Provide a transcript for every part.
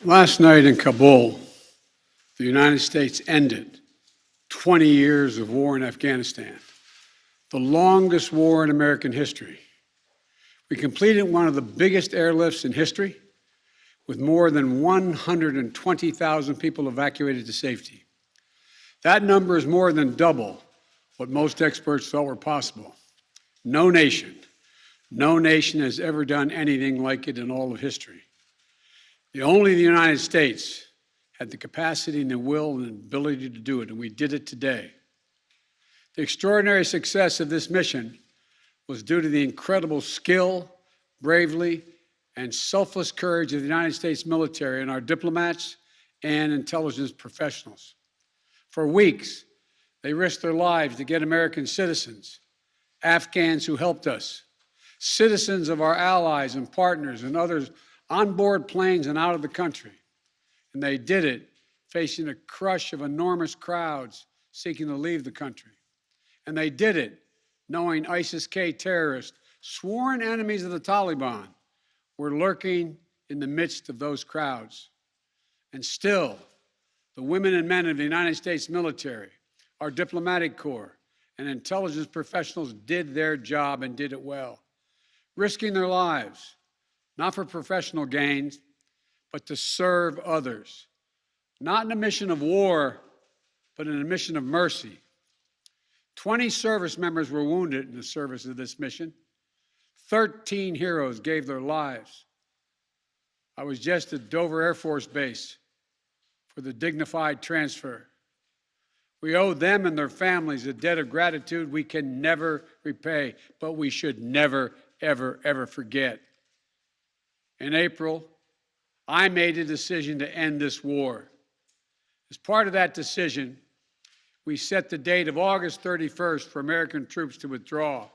Last night in Kabul, the United States ended 20 years of war in Afghanistan, the longest war in American history. We completed one of the biggest airlifts in history, with more than 120,000 people evacuated to safety. That number is more than double what most experts thought were possible. No nation has ever done anything like it in all of history. Only the United States had the capacity and the will and ability to do it, and we did it today. The extraordinary success of this mission was due to the incredible skill, bravery, and selfless courage of the United States military and our diplomats and intelligence professionals. For weeks, they risked their lives to get American citizens, Afghans who helped us, citizens of our allies and partners and others on board planes and out of the country. And they did it facing a crush of enormous crowds seeking to leave the country. And they did it knowing ISIS-K terrorists, sworn enemies of the Taliban, were lurking in the midst of those crowds. And still, the women and men of the United States military, our diplomatic corps, and intelligence professionals did their job and did it well, risking their lives, not for professional gains, but to serve others, not in a mission of war, but in a mission of mercy. 20 service members were wounded in the service of this mission. 13 heroes gave their lives. I was just at Dover Air Force Base for the dignified transfer. We owe them and their families a debt of gratitude we can never repay, but we should never, ever, ever forget. In April, I made a decision to end this war. As part of that decision, we set the date of August 31st for American troops to withdraw.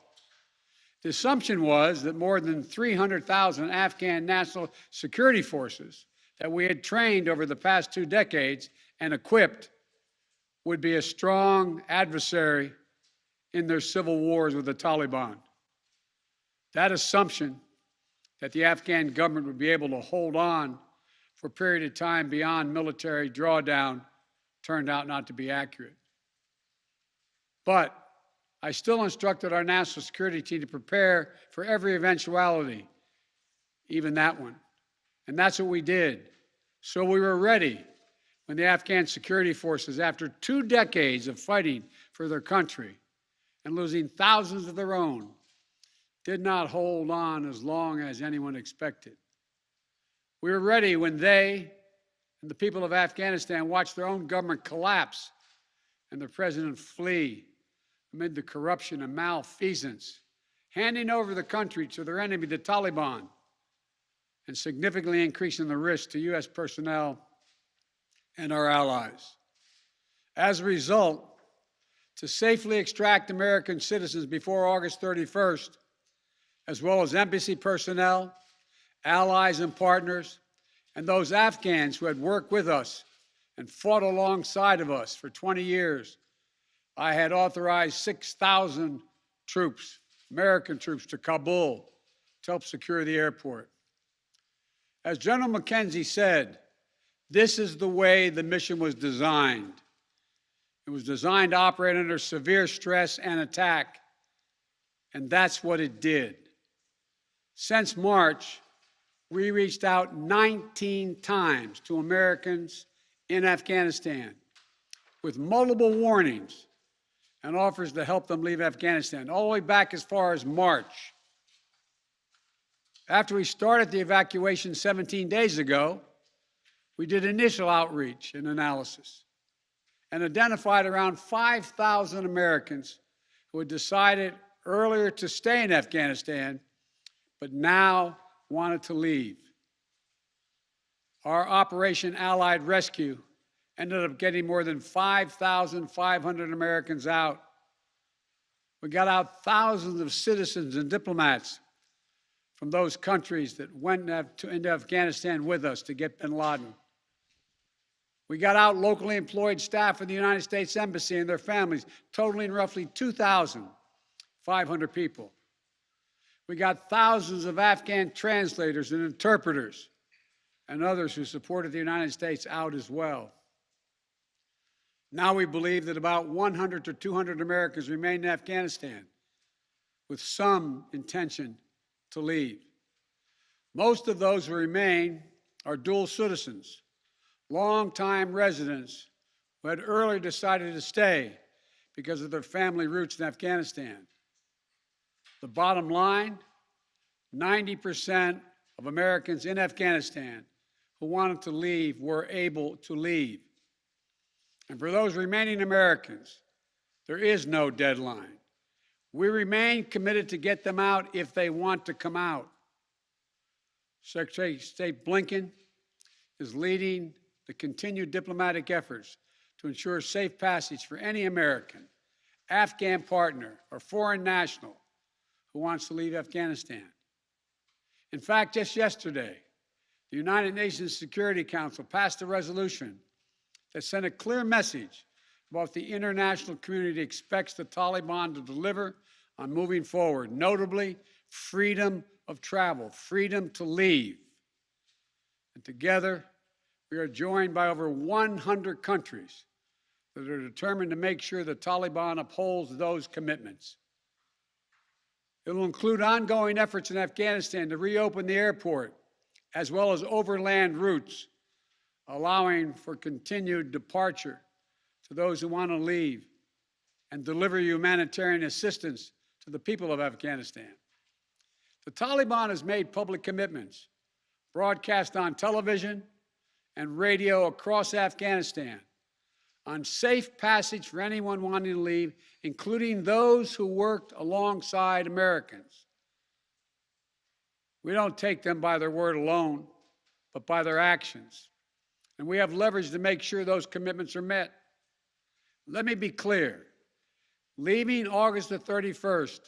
The assumption was that more than 300,000 Afghan national security forces that we had trained over the past 2 decades and equipped would be a strong adversary in their civil wars with the Taliban. That assumption that the Afghan government would be able to hold on for a period of time beyond military drawdown turned out not to be accurate. But I still instructed our national security team to prepare for every eventuality, even that one. And that's what we did. So we were ready when the Afghan security forces, after 2 decades of fighting for their country and losing thousands of their own, did not hold on as long as anyone expected. We were ready when they and the people of Afghanistan watched their own government collapse and the president flee amid the corruption and malfeasance, handing over the country to their enemy, the Taliban, and significantly increasing the risk to U.S. personnel and our allies. As a result, to safely extract American citizens before August 31st, as well as embassy personnel, allies and partners, and those Afghans who had worked with us and fought alongside of us for 20 years, I had authorized 6,000 troops, American troops, to Kabul to help secure the airport. As General McKenzie said, this is the way the mission was designed. It was designed to operate under severe stress and attack, and that's what it did. Since March, we reached out 19 times to Americans in Afghanistan with multiple warnings and offers to help them leave Afghanistan, all the way back as far as March. After we started the evacuation 17 days ago, we did initial outreach and analysis and identified around 5,000 Americans who had decided earlier to stay in Afghanistan but now wanted to leave. Our Operation Allied Rescue ended up getting more than 5,500 Americans out. We got out thousands of citizens and diplomats from those countries that went into Afghanistan with us to get bin Laden. We got out locally employed staff of the United States Embassy and their families, totaling roughly 2,500 people. We got thousands of Afghan translators and interpreters and others who supported the United States out as well. Now we believe that about 100 to 200 Americans remain in Afghanistan, with some intention to leave. Most of those who remain are dual citizens, longtime residents who had earlier decided to stay because of their family roots in Afghanistan. The bottom line, 90% of Americans in Afghanistan who wanted to leave were able to leave. And for those remaining Americans, there is no deadline. We remain committed to get them out if they want to come out. Secretary of State Blinken is leading the continued diplomatic efforts to ensure safe passage for any American, Afghan partner, or foreign national who wants to leave Afghanistan. In fact, just yesterday, the United Nations Security Council passed a resolution that sent a clear message about what the international community expects the Taliban to deliver on moving forward, notably freedom of travel, freedom to leave. And together, we are joined by over 100 countries that are determined to make sure the Taliban upholds those commitments. It will include ongoing efforts in Afghanistan to reopen the airport, as well as overland routes, allowing for continued departure to those who want to leave and deliver humanitarian assistance to the people of Afghanistan. The Taliban has made public commitments, broadcast on television and radio across Afghanistan, on safe passage for anyone wanting to leave, including those who worked alongside Americans. We don't take them by their word alone, but by their actions. And we have leverage to make sure those commitments are met. Let me be clear. Leaving August the 31st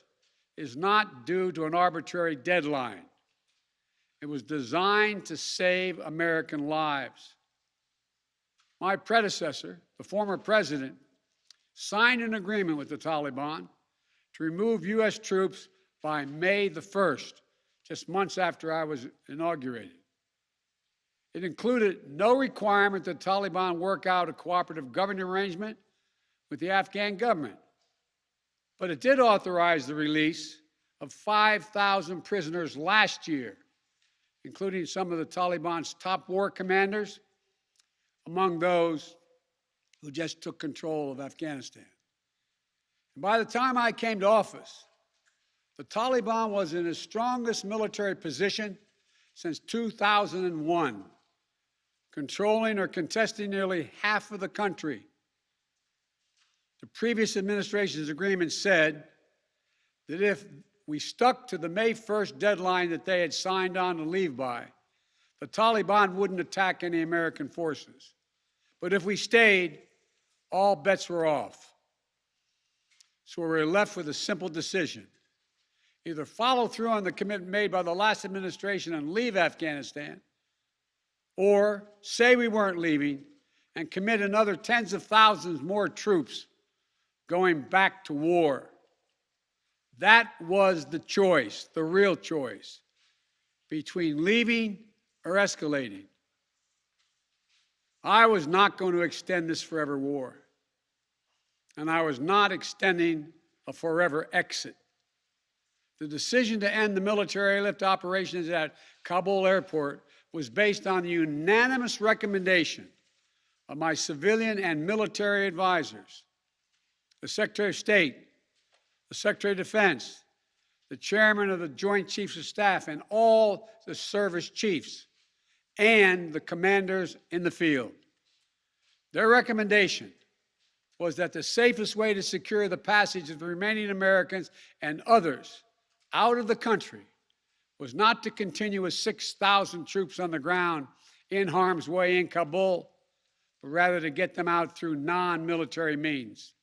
is not due to an arbitrary deadline. It was designed to save American lives. My predecessor, the former president, signed an agreement with the Taliban to remove U.S. troops by May the 1st, just months after I was inaugurated. It included no requirement that the Taliban work out a cooperative governing arrangement with the Afghan government. But it did authorize the release of 5,000 prisoners last year, including some of the Taliban's top war commanders, among those who just took control of Afghanistan. And by the time I came to office, the Taliban was in its strongest military position since 2001, controlling or contesting nearly half of the country. The previous administration's agreement said that if we stuck to the May 1st deadline that they had signed on to leave by, the Taliban wouldn't attack any American forces. But if we stayed, all bets were off. So we were left with a simple decision. Either follow through on the commitment made by the last administration and leave Afghanistan, or say we weren't leaving and commit another tens of thousands more troops going back to war. That was the choice, the real choice, between leaving or escalating. I was not going to extend this forever war, and I was not extending a forever exit. The decision to end the military airlift operations at Kabul airport was based on the unanimous recommendation of my civilian and military advisors, the Secretary of State, the Secretary of Defense, the Chairman of the Joint Chiefs of Staff, and all the service chiefs, and the commanders in the field. Their recommendation was that the safest way to secure the passage of the remaining Americans and others out of the country was not to continue with 6,000 troops on the ground in harm's way in Kabul, but rather to get them out through non-military means.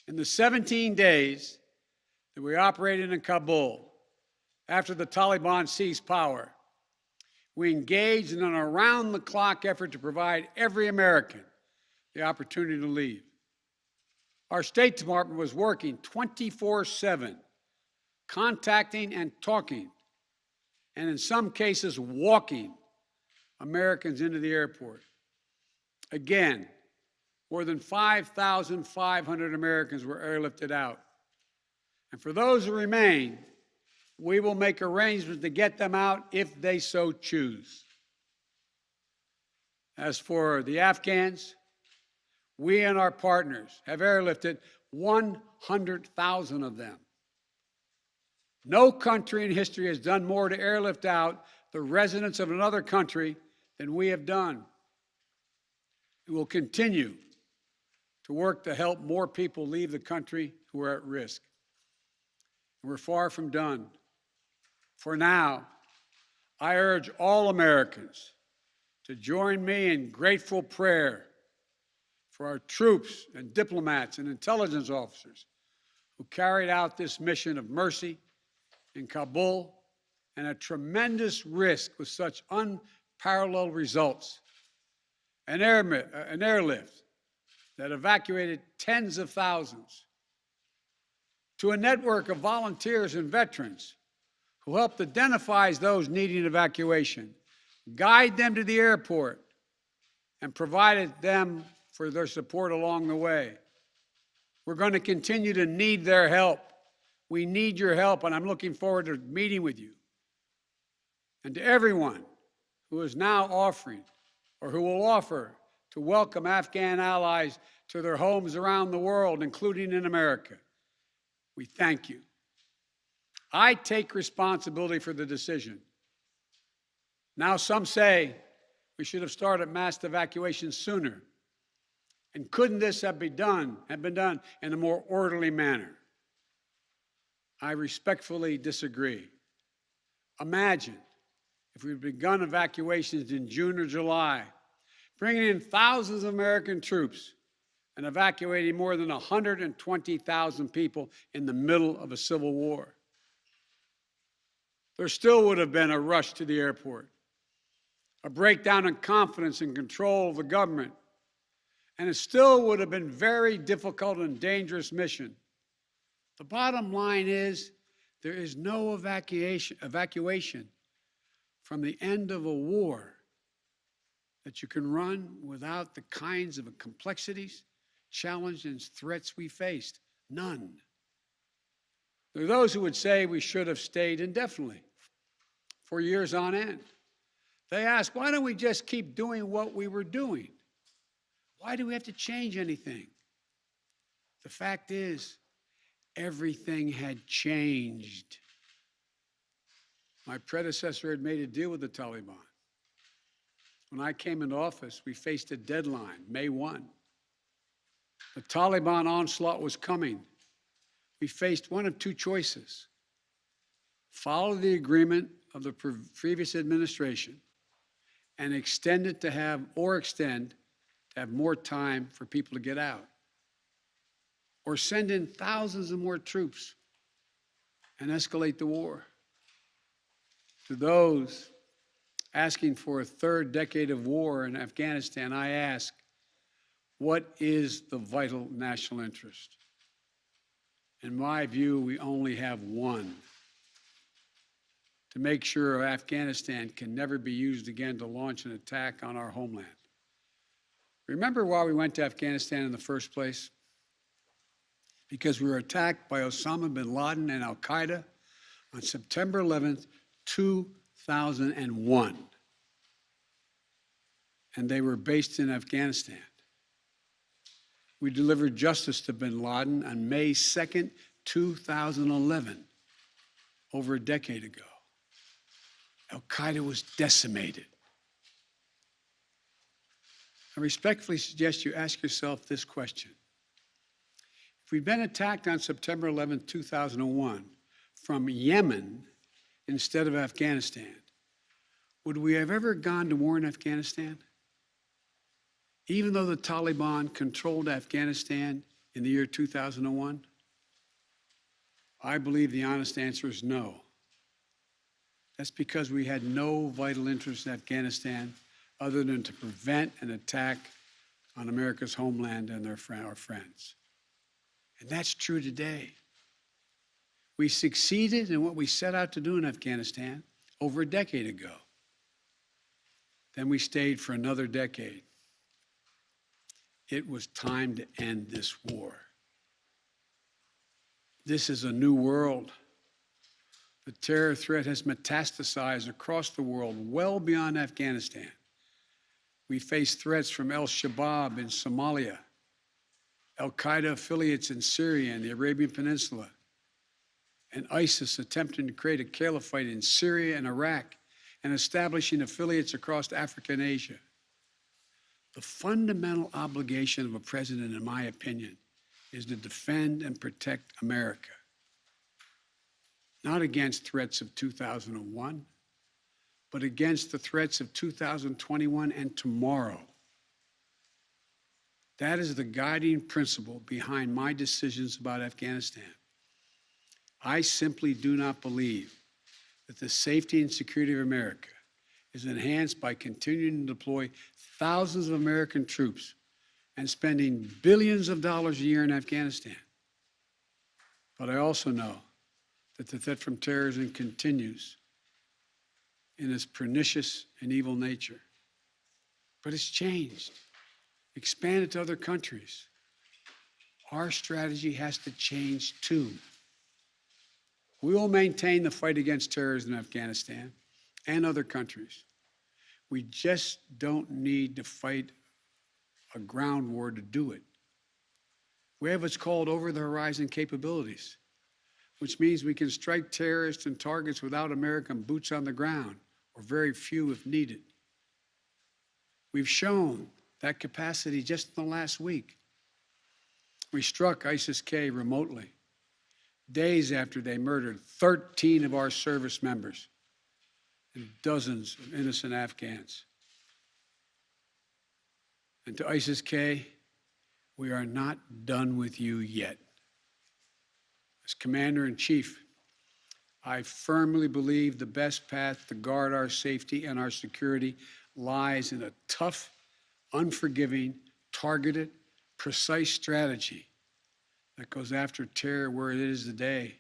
In the 17 days that we operated in Kabul, after the Taliban seized power, we engaged in an around-the-clock effort to provide every American the opportunity to leave. Our State Department was working 24/7, contacting and talking and in some cases walking Americans into the airport. Again, more than 5,500 Americans were airlifted out. And for those who remain, we will make arrangements to get them out if they so choose. As for the Afghans, we and our partners have airlifted 100,000 of them. No country in history has done more to airlift out the residents of another country than we have done. We will continue to work to help more people leave the country who are at risk. And we're far from done. For now, I urge all Americans to join me in grateful prayer for our troops and diplomats and intelligence officers who carried out this mission of mercy in Kabul and at tremendous risk with such unparalleled results. An airlift that evacuated tens of thousands, to a network of volunteers and veterans who helped identify those needing evacuation, guide them to the airport, and provided them for their support along the way. We're going to continue to need their help. We need your help, and I'm looking forward to meeting with you. And to everyone who is now offering or who will offer to welcome Afghan allies to their homes around the world, including in America, we thank you. I take responsibility for the decision. Now some say we should have started mass evacuation sooner. And couldn't this have been done in a more orderly manner? I respectfully disagree. Imagine if we'd begun evacuations in June or July, bringing in thousands of American troops and evacuating more than 120,000 people in the middle of a civil war. There still would have been a rush to the airport, a breakdown in confidence and control of the government, and it still would have been very difficult and dangerous mission. The bottom line is there is no evacuation from the end of a war that you can run without the kinds of complexities, challenges, and threats we faced. None. There are those who would say we should have stayed indefinitely for years on end. They ask, why don't we just keep doing what we were doing? Why do we have to change anything? The fact is, everything had changed. My predecessor had made a deal with the Taliban. When I came into office, we faced a deadline, May 1. The Taliban onslaught was coming. We faced one of two choices: follow the agreement of the previous administration and extend to have more time for people to get out, or send in thousands of more troops and escalate the war. To those asking for a third decade of war in Afghanistan, I ask, what is the vital national interest? In my view, we only have one: to make sure Afghanistan can never be used again to launch an attack on our homeland. Remember why we went to Afghanistan in the first place? Because we were attacked by Osama bin Laden and al-Qaeda on September 11th, 2001. And they were based in Afghanistan. We delivered justice to bin Laden on May 2nd, 2011, over a decade ago. Al-Qaeda was decimated. I respectfully suggest you ask yourself this question. If we'd been attacked on September 11, 2001, from Yemen instead of Afghanistan, would we have ever gone to war in Afghanistan? Even though the Taliban controlled Afghanistan in the year 2001? I believe the honest answer is no. That's because we had no vital interest in Afghanistan other than to prevent an attack on America's homeland and our friends. And that's true today. We succeeded in what we set out to do in Afghanistan. over a decade ago. Then we stayed for another decade. It was time to end this war. This is a new world. The terror threat has metastasized across the world, well beyond Afghanistan. We face threats from al-Shabaab in Somalia, al-Qaeda affiliates in Syria and the Arabian Peninsula, and ISIS attempting to create a caliphate in Syria and Iraq and establishing affiliates across Africa and Asia. The fundamental obligation of a president, in my opinion, is to defend and protect America, not against threats of 2001, but against the threats of 2021 and tomorrow. That is the guiding principle behind my decisions about Afghanistan. I simply do not believe that the safety and security of America is enhanced by continuing to deploy thousands of American troops and spending billions of dollars a year in Afghanistan. But I also know that the threat from terrorism continues in its pernicious and evil nature. But it's changed, expanded to other countries. Our strategy has to change too. We will maintain the fight against terrorism in Afghanistan and other countries. We just don't need to fight a ground war to do it. We have what's called over-the-horizon capabilities, which means we can strike terrorists and targets without American boots on the ground, or very few if needed. We've shown that capacity just in the last week. We struck ISIS-K remotely, days after they murdered 13 of our service members and dozens of innocent Afghans. And to ISIS-K, we are not done with you yet. As Commander-in-Chief, I firmly believe the best path to guard our safety and our security lies in a tough, unforgiving, targeted, precise strategy that goes after terror where it is today,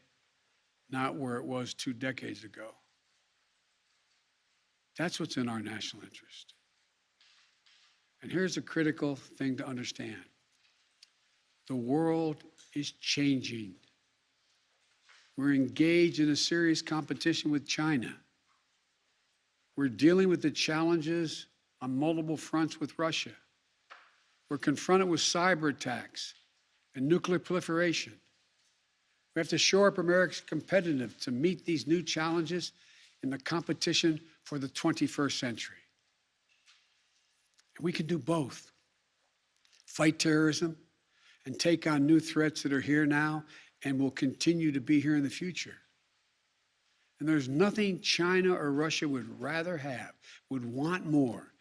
not where it was 2 decades ago. That's what's in our national interest. And here's a critical thing to understand. The world is changing. We're engaged in a serious competition with China. We're dealing with the challenges on multiple fronts with Russia. We're confronted with cyber attacks and nuclear proliferation. We have to shore up America's competitiveness to meet these new challenges in the competition for the 21st century. And we can do both. Fight terrorism and take on new threats that are here now and will continue to be here in the future. And there's nothing China or Russia would rather have, would want more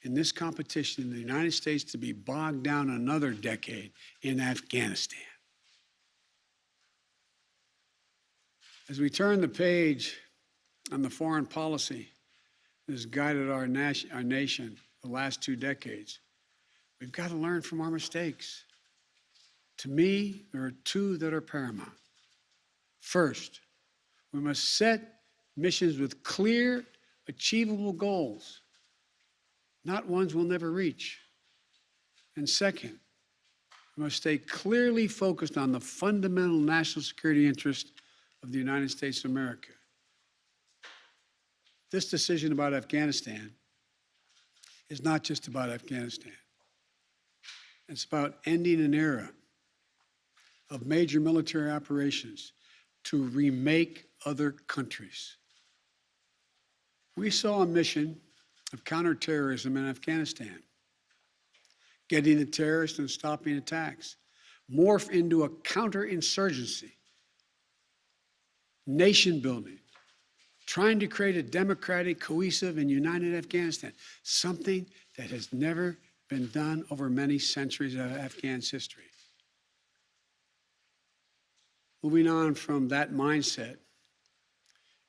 in this competition in the United States to be bogged down another decade in Afghanistan. As we turn the page on the foreign policy that has guided our nation the last 2 decades, we've got to learn from our mistakes. To me, there are 2 that are paramount. First, we must set missions with clear, achievable goals, not ones we'll never reach. And second, we must stay clearly focused on the fundamental national security interest of the United States of America. This decision about Afghanistan is not just about Afghanistan. It's about ending an era of major military operations to remake other countries. We saw a mission of counterterrorism in Afghanistan, getting the terrorists and stopping attacks, morph into a counterinsurgency, nation building, trying to create a democratic, cohesive, and united Afghanistan, something that has never been done over many centuries of Afghan's history. Moving on from that mindset,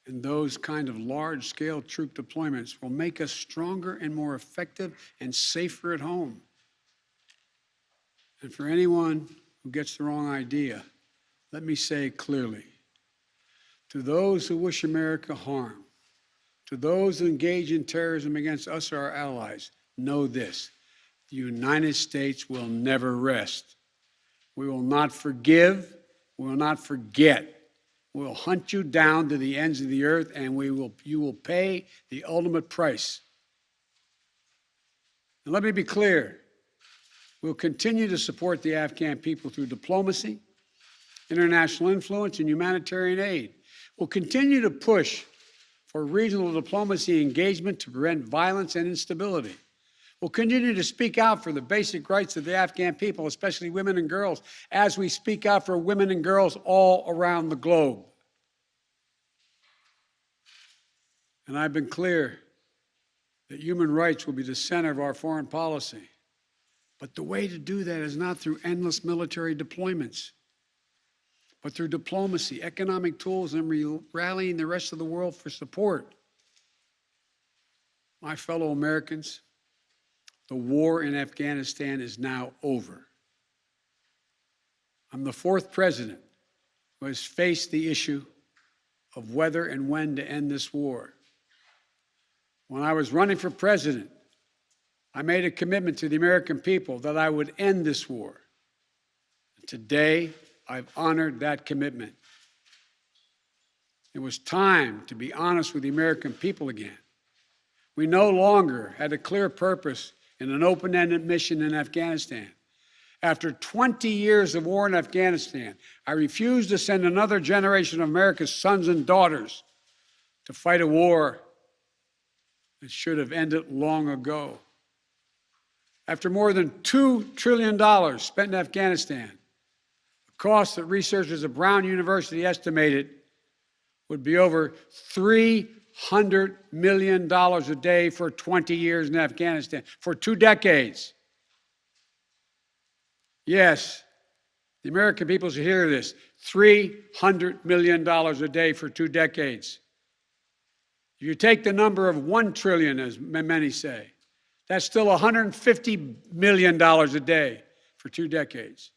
and those kind of large-scale troop deployments will make us stronger and more effective and safer at home. And for anyone who gets the wrong idea, let me say clearly, to those who wish America harm, To those who engage in terrorism against us or our allies, know this: the United States will never rest. We will not forgive. We will not forget. We will hunt you down to the ends of the earth, and you will pay the ultimate price. And let me be clear. We'll continue to support the Afghan people through diplomacy, international influence, and humanitarian aid. We'll continue to push for regional diplomacy engagement to prevent violence and instability. We'll continue to speak out for the basic rights of the Afghan people, especially women and girls, as we speak out for women and girls all around the globe. And I've been clear that human rights will be the center of our foreign policy. But the way to do that is not through endless military deployments, but through diplomacy, economic tools, and rallying the rest of the world for support. My fellow Americans, the war in Afghanistan is now over. I'm the fourth president who has faced the issue of whether and when to end this war. When I was running for president, I made a commitment to the American people that I would end this war. And today, I've honored that commitment. It was time to be honest with the American people again. We no longer had a clear purpose in an open-ended mission in Afghanistan. After 20 years of war in Afghanistan, I refused to send another generation of America's sons and daughters to fight a war that should have ended long ago. After more than $2 trillion spent in Afghanistan, the cost that researchers at Brown University estimated would be over $300 million a day for 20 years in Afghanistan, for 2 decades. Yes, the American people should hear this: $300 million a day for 2 decades. If you take the number of 1 trillion, as many say, that's still $150 million a day for 2 decades.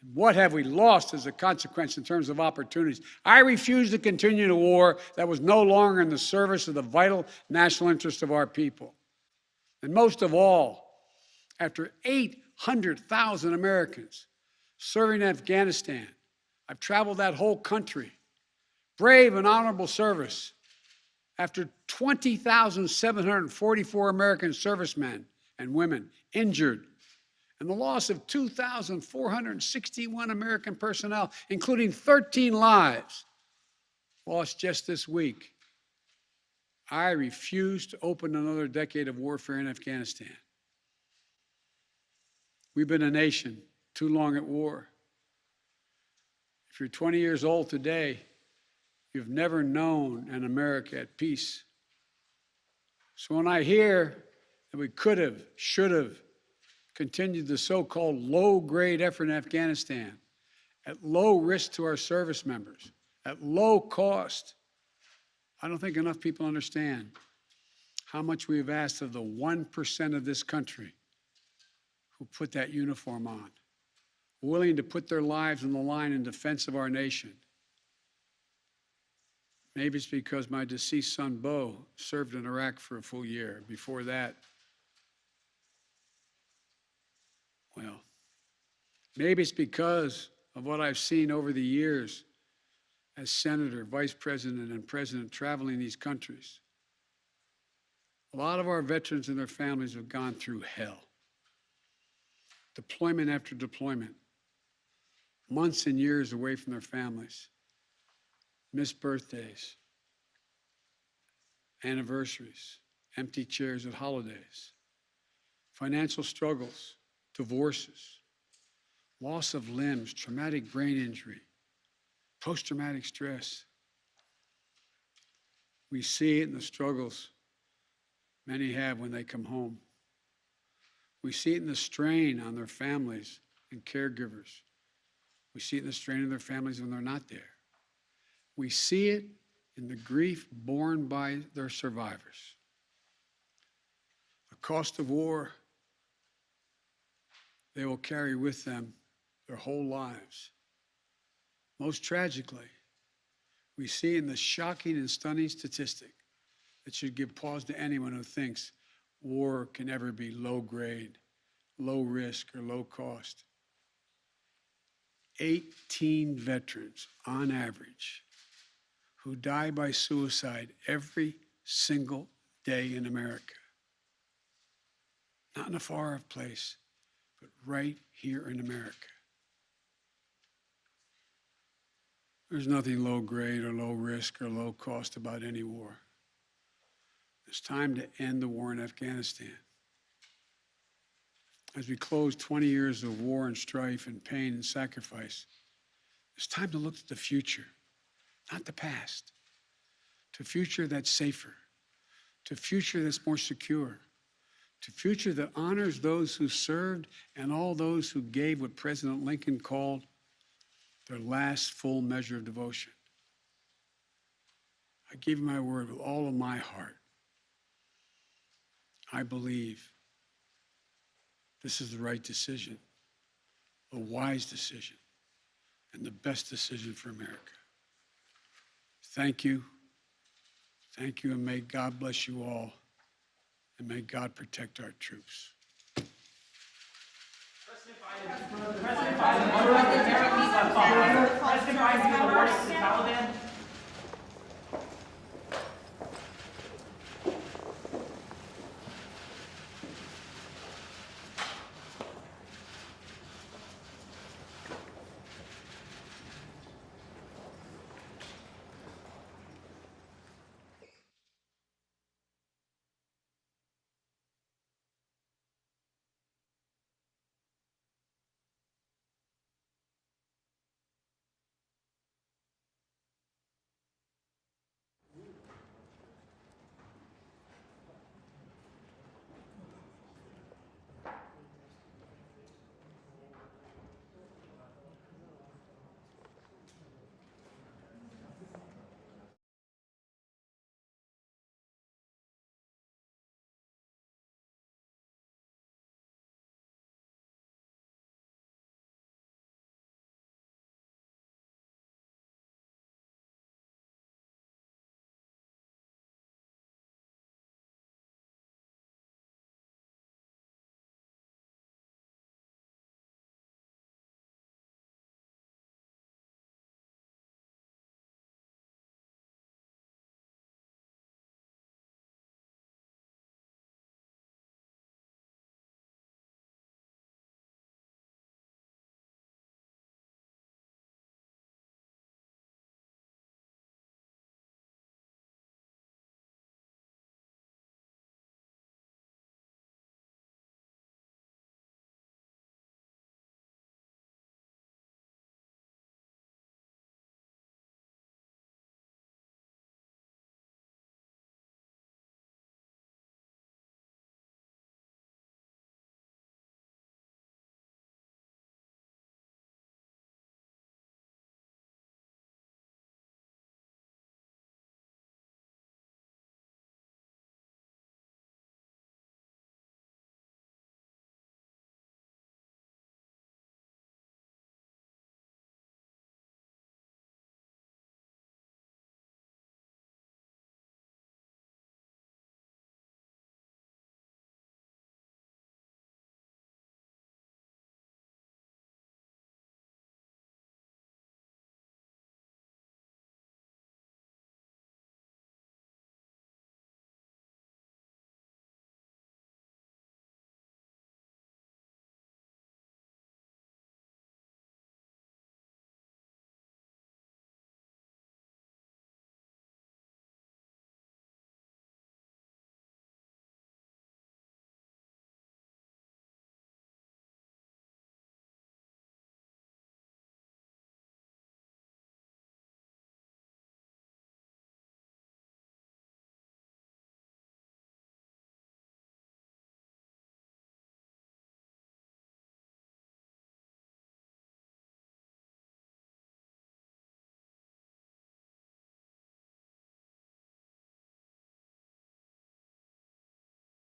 And what have we lost as a consequence in terms of opportunities? I refuse to continue a war that was no longer in the service of the vital national interests of our people. And most of all, after 800,000 Americans serving in Afghanistan, I've traveled that whole country, brave and honorable service. After 20,744 American servicemen and women injured, and the loss of 2,461 American personnel, including 13 lives lost just this week, I refuse to open another decade of warfare in Afghanistan. We've been a nation too long at war. If you're 20 years old today, you've never known an America at peace. So when I hear that we could have, should have continued the so-called low-grade effort in Afghanistan at low risk to our service members, at low cost, I don't think enough people understand how much we have asked of the 1% of this country who put that uniform on, willing to put their lives on the line in defense of our nation. Maybe it's because my deceased son, Bo, served in Iraq for a full year. Before that, well, maybe it's because of what I've seen over the years as senator, vice president, and president traveling these countries. A lot of our veterans and their families have gone through hell. Deployment after deployment, months and years away from their families. Missed birthdays, anniversaries, empty chairs at holidays, financial struggles, divorces, loss of limbs, traumatic brain injury, post-traumatic stress. We see it in the struggles many have when they come home. We see it in the strain on their families and caregivers. We see it in the strain on their families when they're not there. We see it in the grief borne by their survivors. The cost of war they will carry with them their whole lives. Most tragically, we see in the shocking and stunning statistic that should give pause to anyone who thinks war can ever be low grade, low risk, or low cost. 18 veterans, on average, who die by suicide every single day in America. Not in a far-off place, but right here in America. There's nothing low grade or low risk or low cost about any war. It's time to end the war in Afghanistan. As we close 20 years of war and strife and pain and sacrifice, it's time to look to the future, not the past, to a future that's safer, to a future that's more secure, to a future that honors those who served and all those who gave what President Lincoln called their last full measure of devotion. I give you my word with all of my heart. I believe this is the right decision, a wise decision, and the best decision for America. Thank you. Thank you, and may God bless you all, and may God protect our troops. President Biden, the worst Taliban